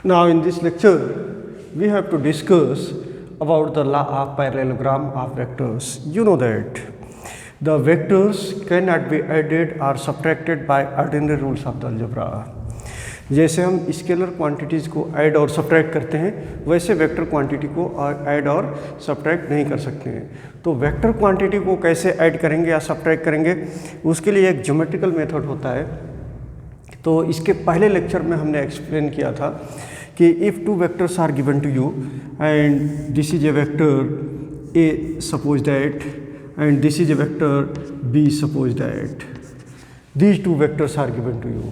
Now in this lecture, we have to discuss about the law of parallelogram of vectors. You know that the vectors cannot be added or subtracted by ordinary rules of the algebra. जैसे हम scalar quantities को add और subtract करते हैं, वैसे vector quantity को add और subtract नहीं कर सकते हैं। तो वेक्टर क्वांटिटी को कैसे ऐड करेंगे या सब्ट्रैक्ट करेंगे, उसके लिए एक ज्योमेट्रिकल मेथड होता है। तो इसके पहले लेक्चर में हमने एक्सप्लेन किया था कि if two vectors are given to you and this is a vector A suppose that and this is a vector B suppose that, these two vectors are given to you.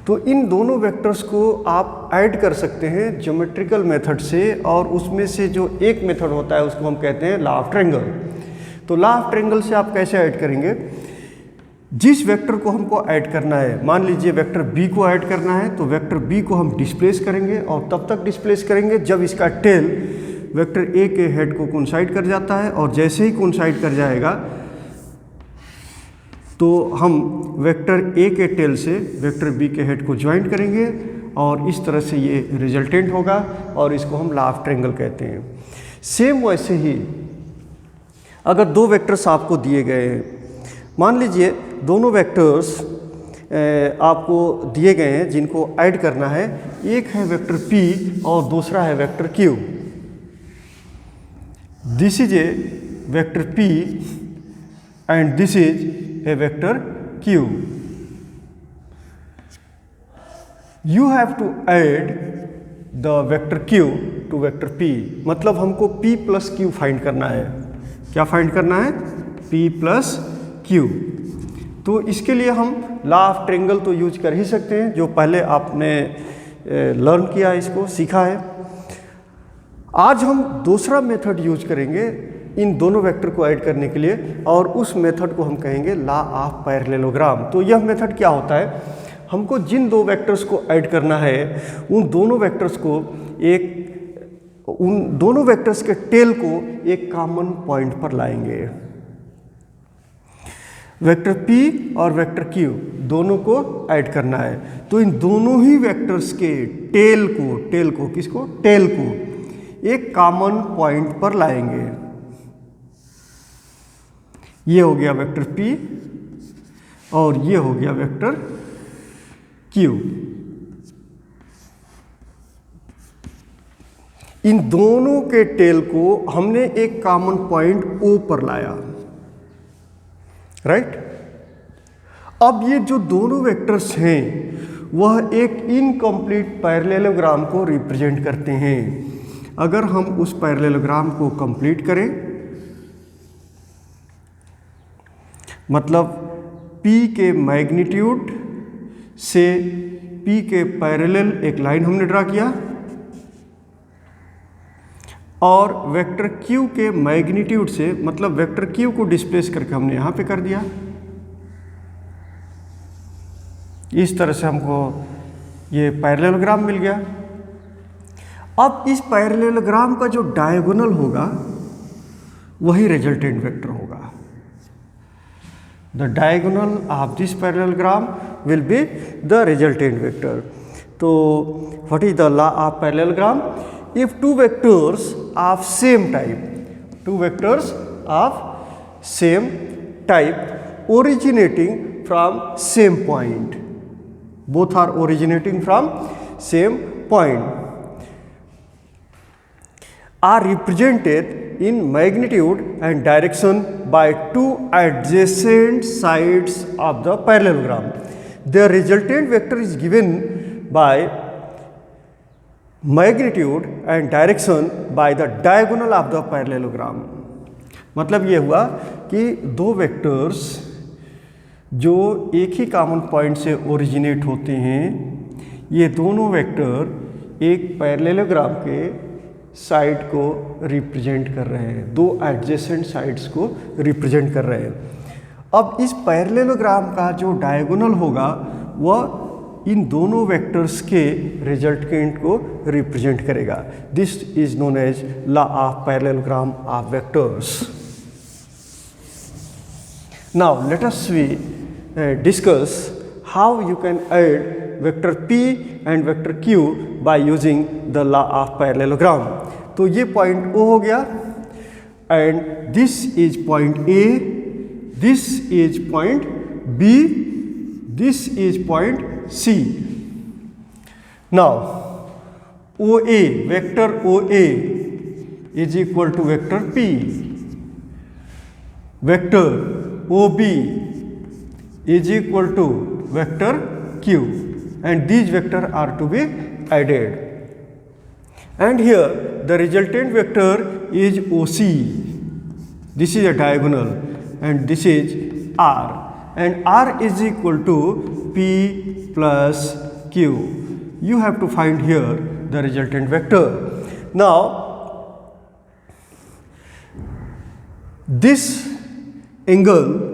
तो इन दोनों vectors को आप add कर सकते हैं geometrical method से, और उसमें से जो एक मेथड होता है उसको हम कहते हैं लॉ ऑफ ट्रायंगल। तो लॉ ऑफ ट्रायंगल से आप कैसे ऐड करेंगे? जिस वेक्टर को हमको ऐड करना है, मान लीजिए वेक्टर बी को ऐड करना है, तो वेक्टर बी को हम डिस्प्लेस करेंगे और तब तक डिस्प्लेस करेंगे जब इसका टेल वेक्टर ए के हेड को कोइंसाइड कर जाता है, और जैसे ही कोइंसाइड कर जाएगा तो हम वेक्टर ए के टेल से वेक्टर बी के हेड को ज्वाइंट करेंगे, और इस तरह से ये रिजल्टेंट होगा, और इसको हम लॉ ऑफ ट्रायंगल कहते हैं। सेम वैसे ही अगर दो वेक्टर्स आपको दिए गए हैं, मान लीजिए दोनों वेक्टर्स आपको दिए गए हैं जिनको ऐड करना है, एक है वेक्टर p और दूसरा है vector q। This is a vector p and this is a vector q। You have to add the vector q to vector p, मतलब हमको p प्लस q फाइंड करना है। क्या फाइंड करना है? p plus q। तो इसके लिए हम लॉ ऑफ ट्रायंगल तो यूज कर ही सकते हैं, जो पहले आपने लर्न किया है, इसको सीखा है। आज हम दूसरा मेथड यूज करेंगे इन दोनों वेक्टर को ऐड करने के लिए, और उस मेथड को हम कहेंगे लॉ ऑफ पैरेललोग्राम। तो यह मेथड क्या होता है? हमको जिन दो वेक्टर्स को ऐड करना है, उन दोनों वेक्टर्स के टेल को एक कॉमन पॉइंट पर लाएंगे। वेक्टर p और वेक्टर q दोनों को ऐड करना है, तो इन दोनों ही वेक्टर्स के टेल को किसको? टेल को एक कॉमन पॉइंट पर लाएंगे। ये हो गया वेक्टर p और ये हो गया वेक्टर q। इन दोनों के टेल को हमने एक कॉमन पॉइंट o पर लाया, राइट? अब ये जो दोनों वेक्टर्स हैं वह एक इनकम्प्लीट पैरेललोग्राम को रिप्रेजेंट करते हैं। अगर हम उस पैरेललोग्राम को कंप्लीट करें, मतलब P के मैग्नीट्यूड से P के पैरेलल एक लाइन हमने ड्रा किया, और वेक्टर Q के मैग्नीट्यूड से, मतलब वेक्टर Q को डिस्प्लेस करके हमने यहाँ पे कर दिया। इस तरह से हमको ये पैरेललोग्राम मिल गया। अब इस पैरेललोग्राम का जो डायगोनल होगा वही रिजल्टेंट वेक्टर होगा। The diagonal of this parallelogram will be the resultant vector. तो what is the law of parallelogram? If two vectors of same type originating from same point, both are originating from same point, are represented in magnitude and direction by two adjacent sides of the parallelogram. Their resultant vector is given by magnitude and direction by the diagonal of the parallelogram. मतलब ये हुआ कि दो vectors जो एक ही common point से originate होते हैं, ये दोनों वेक्टर एक पैरेललोग्राम के साइड को रिप्रेजेंट कर रहे हैं, दो एडजेसेंट साइड्स को रिप्रेजेंट कर रहे हैं। अब इस पैरेललोग्राम का जो डायगोनल होगा वह इन दोनों वेक्टर्स के रिजल्टेंट को रिप्रेजेंट करेगा। This is known as law of parallelogram of vectors. Now let us we discuss how you can add vector P and vector Q by using the law of parallelogram. तो ये point O हो गया and this is point A, this is point B, this is point C। Now OA, vector OA is equal to vector P, vector OB is equal to vector Q, and these vectors are to be added. And here the resultant vector is OC. This is a diagonal and this is R, and R is equal to P plus Q. You have to find here the resultant vector. Now this angle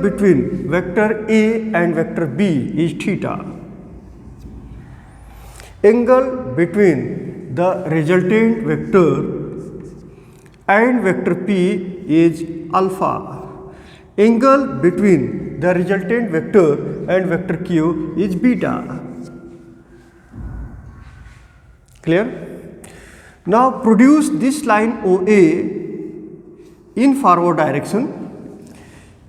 between vector A and vector B is theta. Angle between the resultant vector and vector P is alpha. Angle between the resultant vector and vector Q is beta. Clear? Now produce this line OA in forward direction.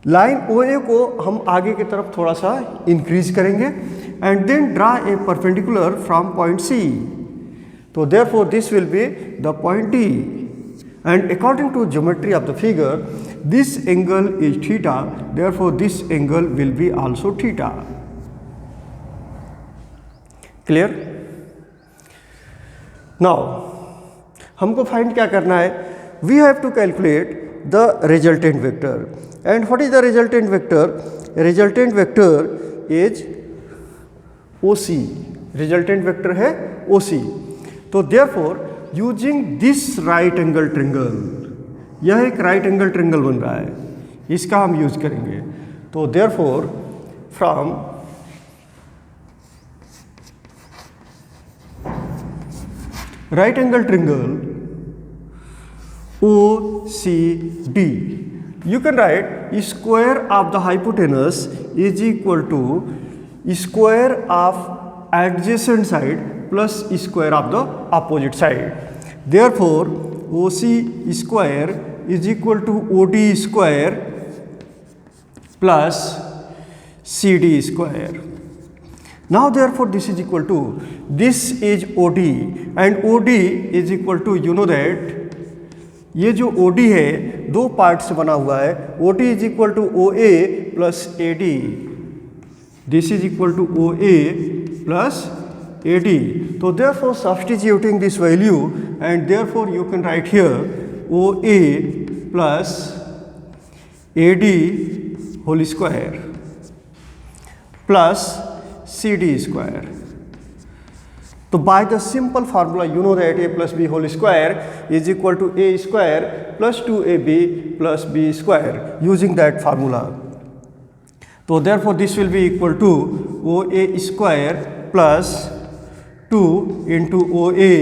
Line OA को हम आगे की तरफ थोड़ा सा increase करेंगे and then draw a perpendicular from point C. तो therefore this will be the point D, and according to geometry of the figure this angle is theta, therefore this angle will be also theta. Clear? Now हमको find क्या करना है, we have to calculate the resultant vector, and what is the resultant vector? Resultant vector is OC, resultant vector है OC। तो therefore using this right angle triangle, यह एक right angle triangle बन रहा है, इसका हम यूज करेंगे। तो therefore from right angle triangle OCD, you can write square of the hypotenuse is equal to square of adjacent side plus square of the opposite side. Therefore OC square is equal to OD square plus CD square. Now therefore this is equal to, this is OD and OD is equal to, you know that ये जो OD है दो part से बना हुआ है, OD is equal to OA plus AD, this is equal to OA plus AD. So therefore substituting this value, and therefore you can write here OA plus AD whole square plus CD square. So by the simple formula you know that A plus B whole square is equal to A square plus 2AB plus B square, using that formula. So therefore this will be equal to OA square plus 2 into OA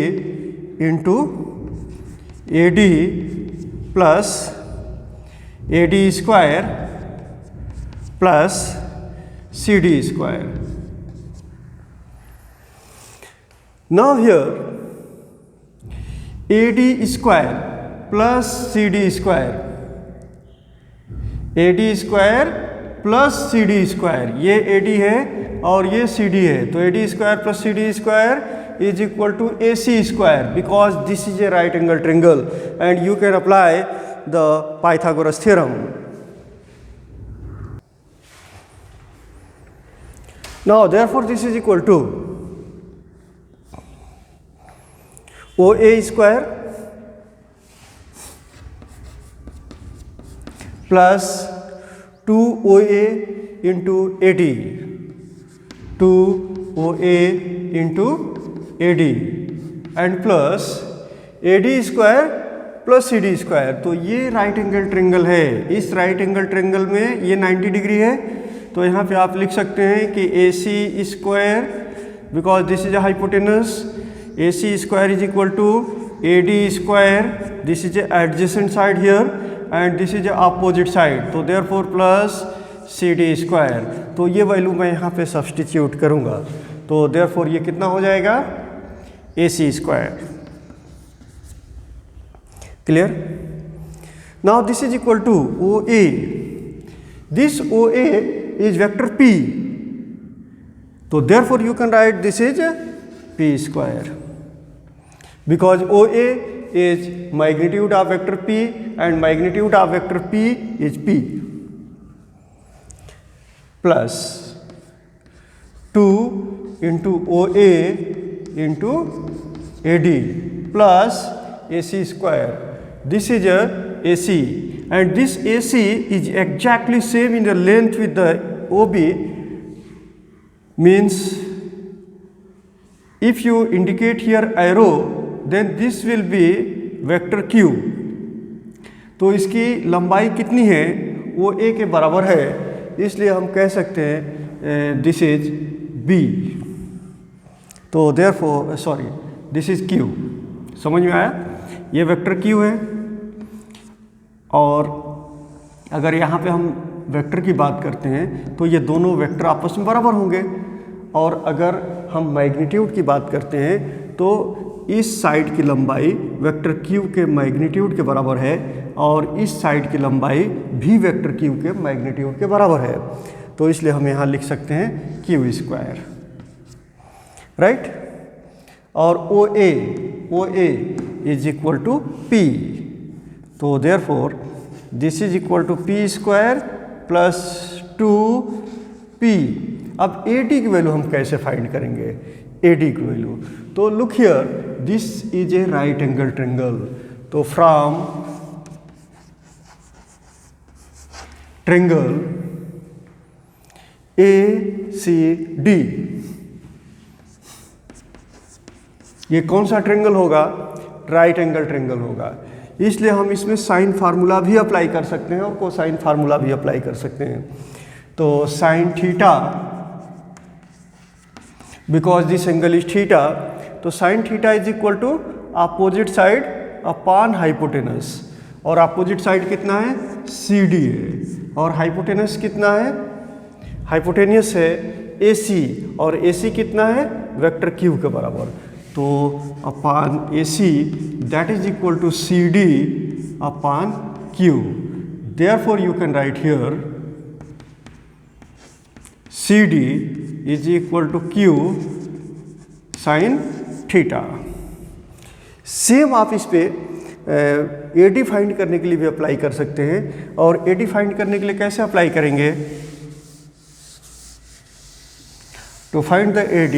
into AD plus AD square plus CD square. Now here AD square plus CD square, AD square plus CD square, ये AD है और ये CD है, तो AD square plus CD square is equal to AC square, because this is a right angle triangle and you can apply the Pythagoras theorem. Now therefore this is equal to OA square plus 2OA into AD, 2OA into AD and plus AD square plus CD square. तो ये right angle triangle है, इस right angle triangle में ये 90 degree है, तो यहाँ पे आप लिख सकते हैं कि AC square, because this is a hypotenuse, AC square is equal to AD square, this is a adjacent side here and this is a opposite side, so therefore plus C D square. तो ये value मैं यहाँ पे substitute करूँगा, तो therefore ये कितना हो जाएगा, A C square. Clear? Now this is equal to O A, this O A is vector P, तो therefore you can write this is P square, because OA is magnitude of vector P and magnitude of vector P is P, plus 2 into OA into AD plus AC square. This is a AC, and this AC is exactly same in the length with the OB, means if you indicate here arrow then this will be vector q। तो इसकी लंबाई कितनी है, वो a के बराबर है, इसलिए हम कह सकते हैं दिस इज b। तो therefore sorry this is q। समझ में आया? ये वेक्टर q है, और अगर यहाँ पे हम वेक्टर की बात करते हैं तो ये दोनों वेक्टर आपस में बराबर होंगे, और अगर हम मैग्नीट्यूड की बात करते हैं तो इस साइड की लंबाई वेक्टर q के मैग्नीट्यूड के बराबर है, और इस साइड की लंबाई भी वेक्टर q के मैग्नीट्यूड के बराबर है, तो इसलिए हम यहाँ लिख सकते हैं q स्क्वायर, राइट। और O A is equal to p, तो therefore this is equal to p square plus 2p। अब AD की वैल्यू हम कैसे फाइंड करेंगे, AD की वैल्यू, तो look here this is A right angle triangle, तो फ्रॉम ट्रायंगल ACD, ये कौन सा ट्रायंगल होगा, राइट एंगल ट्रायंगल होगा, इसलिए हम इसमें साइन फार्मूला भी अप्लाई कर सकते हैं और कोसाइन फार्मूला भी अप्लाई कर सकते हैं। तो sine theta, because this angle is theta, तो sine theta is equal to opposite side upon hypotenuse, और अपोजिट साइड कितना है, सी डी है, और हाइपोटेनस कितना है, हाइपोटेनियस है AC, और AC कितना है, वेक्टर Q के बराबर, तो upon AC that is equal to CD upon Q। Therefore you can write here CD is equal to Q sine theta. Same आप इस पे AD फाइंड करने के लिए भी अप्लाई कर सकते हैं, और AD फाइंड करने के लिए कैसे अप्लाई करेंगे, टू फाइंड द AD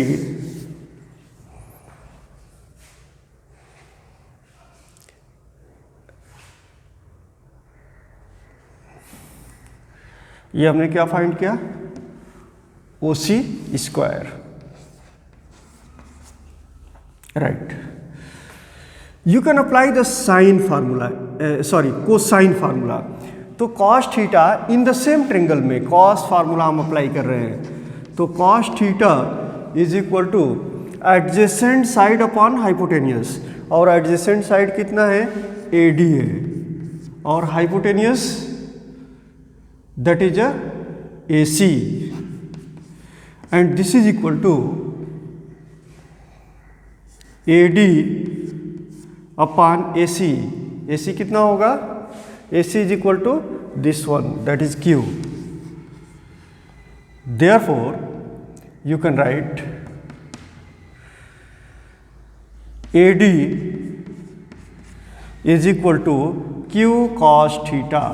ये हमने क्या फाइंड किया, OC square, right. You can apply the sine formula, sorry cosine formula, तो cos theta in the same triangle में कॉस फार्मूला हम अप्लाई कर रहे हैं, तो cos theta is equal to adjacent side upon hypotenuse, और adjacent side कितना है, AD है, और hypotenuse that is a AC, and this is equal to AD upon AC। AC कितना होगा, AC is equal to this one, that is Q। Therefore you can write AD is equal to Q cos theta,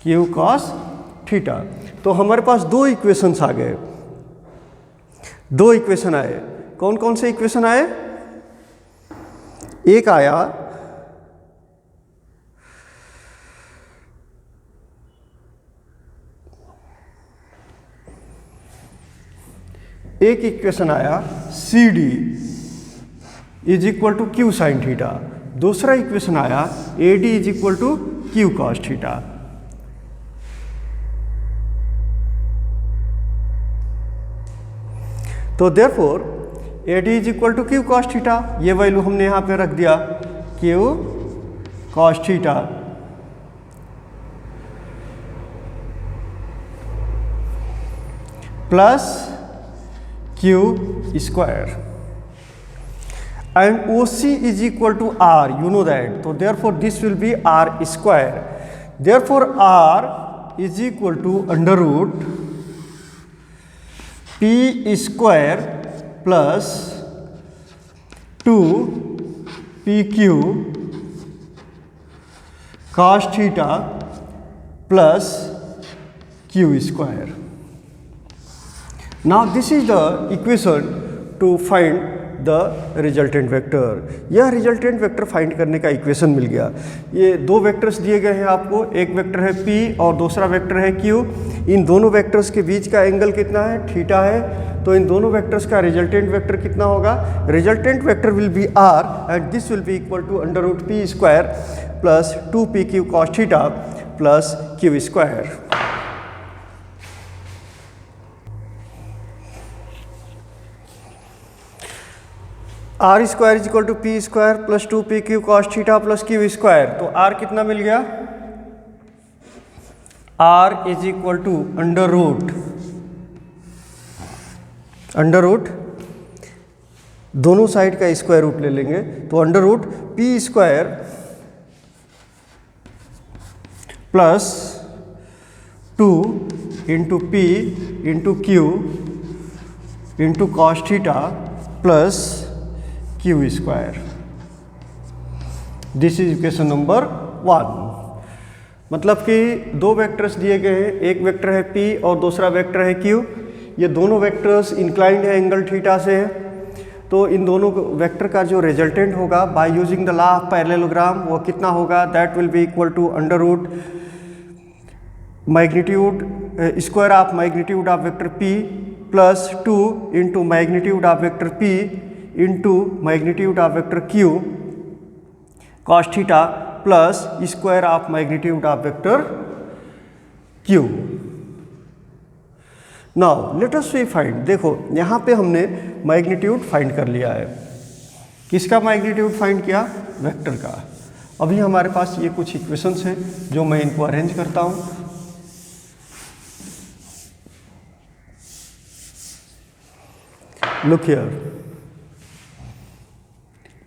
Q cos theta. तो हमारे पास दो equations आ गए, दो equation आए, कौन कौन से इक्वेशन आए, एक आया इक्वेशन आया CD is equal to Q sine theta, दूसरा इक्वेशन आया AD is equal to Q cos theta. तो therefore AD is equal to Q cos theta, ये वैल्यू हमने यहाँ पे रख दिया Q cos theta, plus q square, and OC is equal to R, you know that. So therefore this will be R square. Therefore R is equal to under root P square plus 2 PQ cos theta plus Q square. Now this is the equation to find the resultant vector. यह resultant vector find करने का equation मिल गया। ये दो vectors दिए गए हैं आपको, एक वेक्टर है P और दूसरा वेक्टर है Q। इन दोनों वेक्टर्स के बीच का एंगल कितना है? थीटा है। तो इन दोनों वेक्टर्स का रिजल्टेंट वेक्टर कितना होगा? Resultant vector will be R and this will be equal to under root P square plus 2PQ cos theta plus Q square. R square is equal to P square plus 2PQ cos theta plus Q square. तो R कितना मिल गया? R is equal to under root दोनों side का square root ले लेंगे, तो under root P square plus 2 into P into Q into cos theta plus Q square. This is equation number 1। मतलब कि दो वेक्टर्स दिए गए हैं, एक वेक्टर है P और दूसरा वेक्टर है Q। ये दोनों वेक्टर्स इंक्लाइंड है एंगल थीटा से है। तो इन दोनों वेक्टर का जो रिजल्टेंट होगा by using the law of parallelogram वो कितना होगा? That will be equal to under root magnitude square of magnitude of vector P plus 2 into magnitude of vector P into magnitude of vector Q cos theta plus square of magnitude of vector Q। Now let us we find. देखो यहाँ पे हमने magnitude find कर लिया है। किसका magnitude find किया? Vector का। अभी हमारे पास ये कुछ इक्वेशंस हैं जो मैं इनको अरेंज करता हूँ। लुक हियर,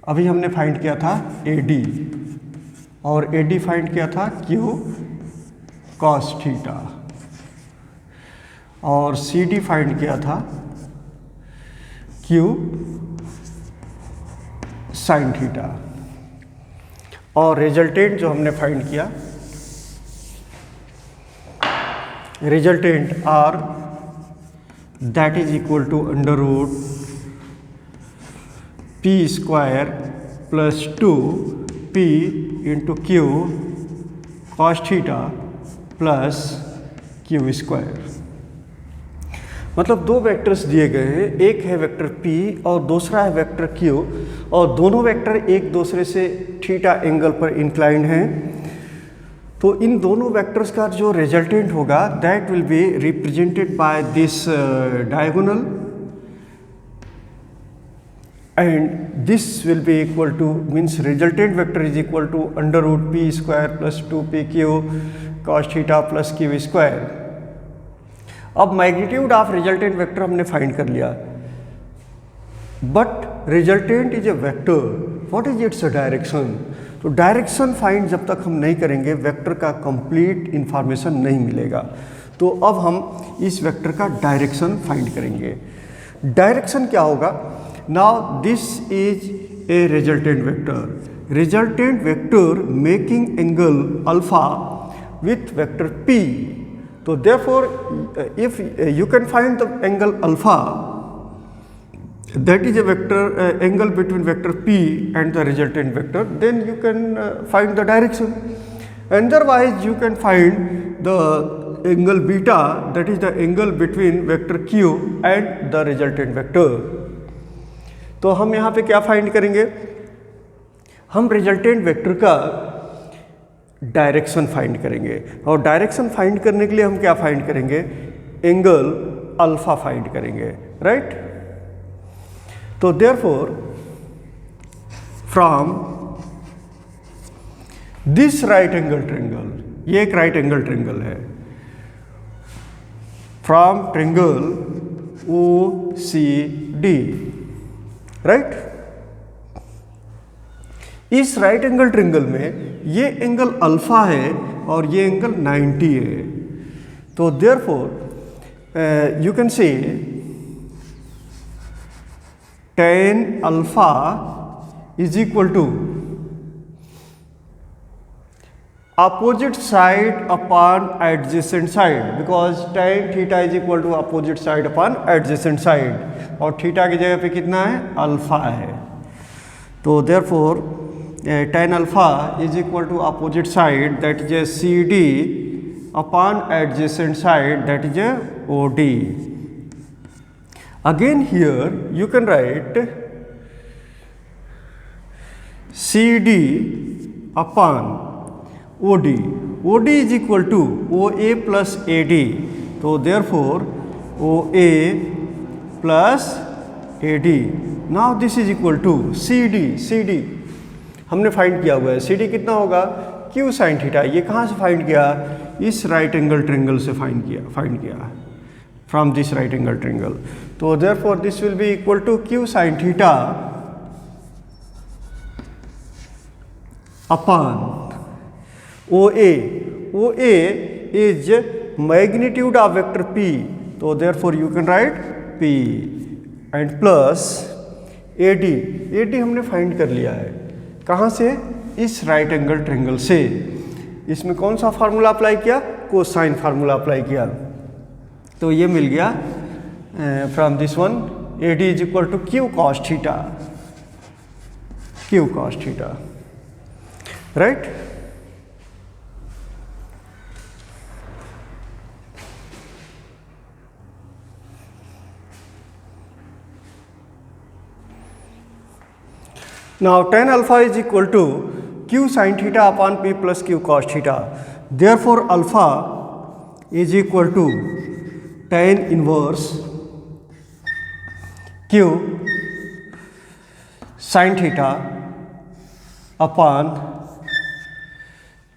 अभी हमने फाइंड किया था AD और AD फाइंड किया था Q cos थीटा और CD फाइंड किया था Q sin थीटा और रिजल्टेंट जो हमने फाइंड किया, resultant R that is equal to under root P square plus 2P into Q cos theta plus Q square. मतलब दो वेक्टर्स दिए गए हैं, एक है वेक्टर P और दूसरा है वेक्टर Q और दोनों वेक्टर एक दूसरे से थीटा एंगल पर इंक्लाइंड हैं। तो इन दोनों वेक्टर्स का जो रिजल्टेंट होगा that will be represented by this diagonal and this will be equal to means resultant vector is equal to under root P square plus 2PQ cos theta plus Q square। अब magnitude of resultant vector हमने find कर लिया, but resultant is a vector, what is its direction? तो direction find जब तक हम नहीं करेंगे वेक्टर का कंप्लीट इंफॉर्मेशन नहीं मिलेगा। तो अब हम इस वेक्टर का डायरेक्शन फाइंड करेंगे। डायरेक्शन क्या होगा? Now this is A resultant vector making angle alpha with vector P। तो therefore if you can find the angle alpha, that is a vector angle between vector P and the resultant vector, then you can find the direction. Otherwise you can find the angle beta, that is the angle between vector Q and the resultant vector। तो हम यहाँ पे क्या find करेंगे? हम resultant vector का direction find करेंगे और डायरेक्शन फाइंड करने के लिए हम क्या फाइंड करेंगे? एंगल अल्फा फाइंड करेंगे, राइट? तो therefore from this right angle triangle, ये एक राइट एंगल ट्रायंगल है, from triangle OCD, राइट। इस राइट एंगल ट्रिंगल में ये एंगल अल्फा है और ये एंगल 90 है। तो therefore you can say tan alpha is equal to opposite side upon adjacent side, because tan theta is equal to opposite side upon adjacent side और theta की जगह पे कितना है, अल्फा है। तो therefore tan alpha is equal to opposite side, that is a CD upon adjacent side, that is a OD. Again here you can write CD upon OD. OD is equal to OA plus AD. तो therefore OA plus AD. Now this is equal to CD. CD हमने find किया हुआ है। CD कितना होगा, Q sin theta. ये कहाँ से फाइंड किया, इस राइट एंगल ट्रिंगल से फाइंड किया from this right angle triangle. तो therefore this will be equal to Q sin theta upon OA. OA is magnitude of vector P. So therefore you can write P and plus AD. AD हमने find कर लिया है, कहाँ से, इस right angle triangle से। इसमें कौन सा फार्मूला अप्लाई किया, कोसाइन फार्मूला अप्लाई किया। तो ये मिल गया from this one, AD is equal to Q cos theta, Q cos theta, right. Now tan alpha is equal to Q sin theta upon P plus Q cos theta. Therefore alpha is equal to tan inverse Q sin theta upon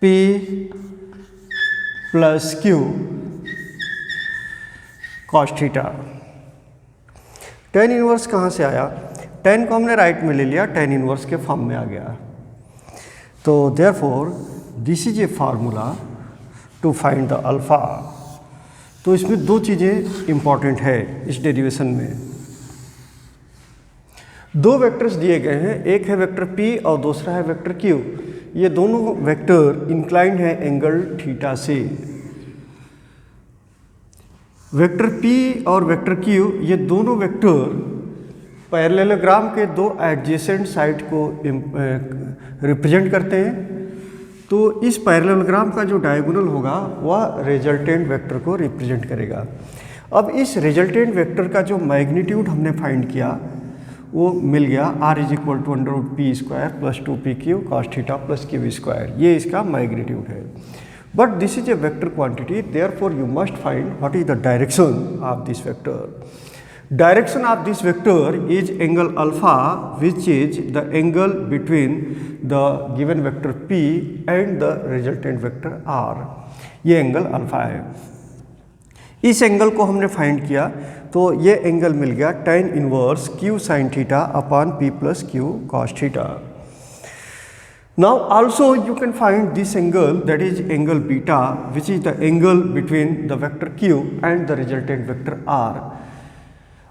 P plus Q cos theta. tan inverse कहाँ से आया, tan को हमने right में ले लिया, tan inverse के form में आ गया। तो therefore this is a formula to find the alpha. तो इसमें दो चीज़ें इंपॉर्टेंट है इस डेरिवेशन में। दो वेक्टर्स दिए गए हैं, एक है वेक्टर P और दूसरा है वेक्टर Q। ये दोनों वेक्टर इंक्लाइंड है एंगल थीटा से। वेक्टर P और वेक्टर Q ये दोनों वेक्टर पैरेललोग्राम के दो एडजेसेंट साइड को रिप्रेजेंट करते हैं। तो इस पैरेललोग्राम का जो डायगोनल होगा वह रिजल्टेंट वेक्टर को रिप्रेजेंट करेगा। अब इस रिजल्टेंट वेक्टर का जो मैग्नीट्यूड हमने फाइंड किया वो मिल गया, r is equal to √p square plus 2pq cos theta plus q square, ये इसका मैग्नीट्यूड है। But this is a vector quantity, therefore you must find what is the direction of this vector. Direction of this vector is angle alpha, which is the angle between the given vector P and the resultant vector R. ये angle alpha है। इस angle को हमने find किया तो ये angle मिल गया tan inverse Q sin theta upon P plus Q cos theta. Now also you can find this angle, that is angle beta, which is the angle between the vector Q and the resultant vector R.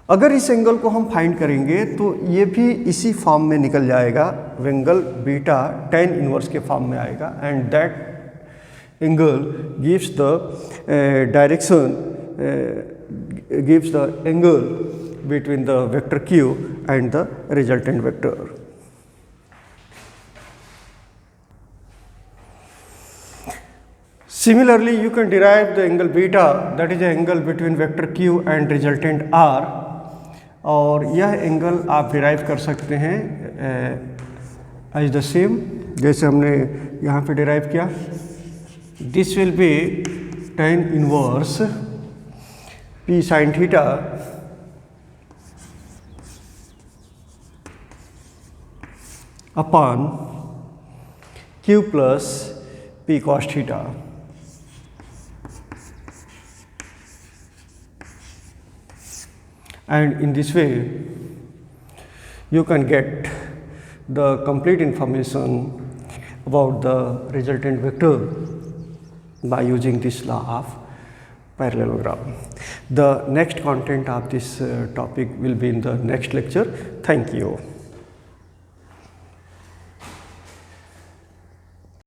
अगर इस angle को हम find करेंगे तो ये भी इसी form में निकल जाएगा, एंगल बीटा tan इनवर्स के फॉर्म में आएगा, and that angle gives the direction, gives the angle between the vector Q and the resultant vector. Similarly, you can derive the angle beta, that is the angle between vector Q and resultant R, और यह angle आप derive कर सकते हैं as the same जैसे हमने यहाँ पे डिराइव किया। This will B tan inverse P sin theta upon Q plus P cos theta. and in this way you can get the complete information about the resultant vector by using this law of parallelogram. The next content of this topic will be in the next lecture. Thank you.